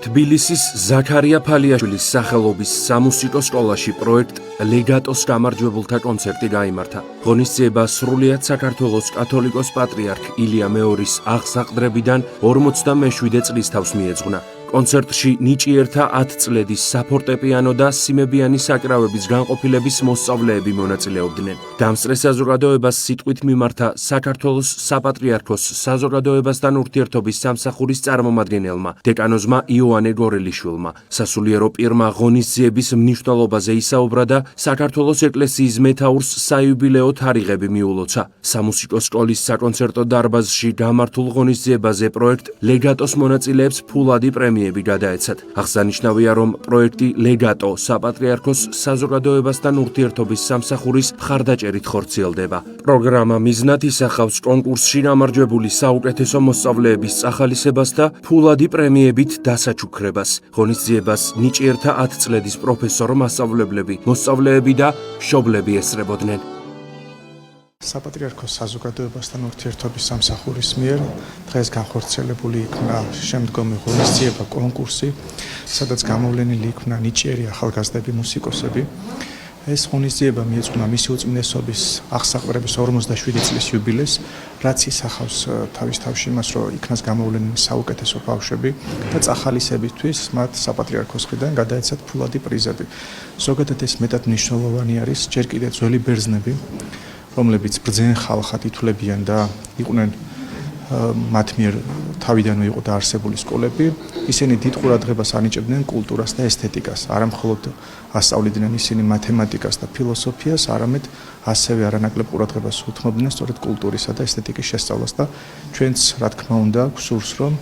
თბილისის ზაქარია ფალიაშვილის სახელობის სამუსიკო სკოლაში პროექტ ლეგატოს გამარჯვებულთა კონცერტი გაიმართა. ღონისძიება სრულიად საქართველოს კათოლიკოს პატრიარქ ილია მეორის აღსაყდრებიდან 47 წლის თავს მიეძღვნა. კონცერტში ნიჭიერთა 10 წლედის საფორტეპიანო და სიმებიანი საკრავების განყოფილების მოსწავლეები მონაწილეობდნენ. დამსწრე საზოგადოებას სიტყვით მიმართა საქართველოს საპატრიარქოს საზოგადოებასთან ურთიერთობის სამსახურის წარმომადგენელმა დეკანოზმა იოანე გორელიშვილმა. სასულიერო პირმა ღონისძიების მნიშვნელობაზე ისაუბრა და საქართველოს ეკლესიის მეთაურს საიუბილეო თარიღები მიულოცა. სამუსიკო სკოლის საკონცერტო დარბაზში გამართულ ღონისძიებაზე პროექტ ლეგატოს მონაწილეებს ფულადი პრემიები გადაეცათ. აღსანიშნავია, რომ პროექტი ლეგატო საპატრიარქოს საზოგადოებასთან ურთიერთობის სამსახურის მხარდაჭერით ხორციელდება. პროგრამა მიზნად ისახავს კონკურსში გამარჯვებული საუკეთესო მოსწავლეების წახალისებას და ფულადი პრემიებით დასაჩუქრებას. ღონისძიებას ნიჭიერთა 10 წლედის პროფესორ-მასწავლებლები, მოსწავლეები და მშობლები ესწრებოდნენ. საპატრიარქოს საზოგადოებასთან ურთიერთობის სამსახურის მიერ დღეს განხორციელებული იქნა შემდგომი ღონისძიება კონკურსი, სადაც გამოვლენილი იქნა ნიჭიერი ახალგაზრდები მუსიკოსები. ეს ღონისძიება მიეძღვნა მისი უწმინდესობის აღსაყდრების 47 წლის იუბილეს, რაც ისახავს თავის თავში იმას, რომ იქნას გამოვლენილი საუკეთესო ბავშვები და წახალისებისთვის მათ საპატრიარქოს მხრიდან გადაეცათ ფულადი პრიზები. ზოგადად ეს მეტად მნიშვნელოვანი არის, ჯერ კიდევ ძველი ბერძნები, რომლებიც ბრძენ ხალხად ითვლებიან და იყვნენ მათ მიერ თავიდანვე იყო დაარსებული სკოლები, ისინი დიდ ყურადღებას ანიჭებდნენ კულტურას და ესთეტიკას. არა მხოლოდ ასწავლიდნენ ისინი მათემატიკას და ფილოსოფიას, არამედ ასევე არანაკლებ ყურადღებას უთმობდნენ სწორედ კულტურისა და ესთეტიკის შესწავლას და ჩვენც რა თქმა უნდა გვსურს, რომ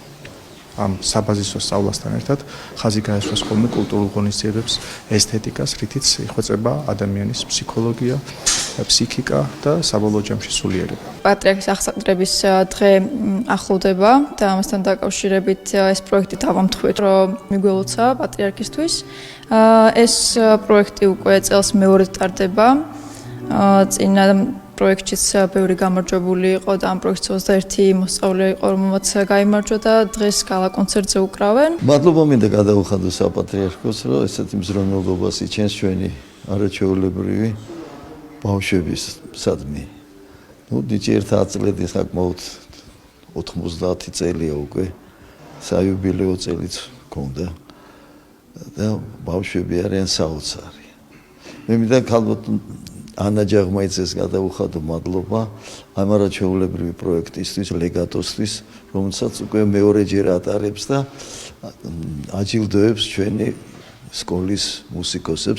ამ საბაზისო სწავლასთან ერთად ხაზი გაესვას ხოლმე კულტურულ ღონისძიებებს ესთეტიკას, რითიც იხვეწება ადამიანის ფსიქოლოგია, ფსიქიკა და საბოლოო ჯამში სულიერება. პატრიარქის აღსაყდრების დღე ახლოვდება და ამასთან დაკავშირებით ეს პროექტი დავამთხვით, რომ მიგველოცა პატრიარქისთვის. ეს პროექტი უკვე წელს მეორედ ტარდება. წინა პროექტშიც ბევრი გამარჯვებული იყო და ამ პროექტს 21 მოსწავლე იყო, რომელმაც გაიმარჯვა და დღეს გალა კონცერტზე უკრავენ. მადლობა მინდა გადავუხადო საპატრიარქოს, რომ ესეთი მზრუნველობას იჩენს ჩვენი არაჩვეულებრივი ბავშვების სადმი. ნიჭიერთა 10 წლედი საკმაოდ 90 წელია უკვე საიუბილეო წელიც გქონდა და ბავშვები არიან საოცარი. მე მინდა ქალბატონ ანა ჯაღმაიძეს გადავუხადო მადლობა ამ არაჩვეულებრივი პროექტისთვის, ლეგატოსთვის, რომელსაც უკვე მეორეჯერ ატარებს და აჯილდოებს ჩვენი სკოლის მუსიკოსებს.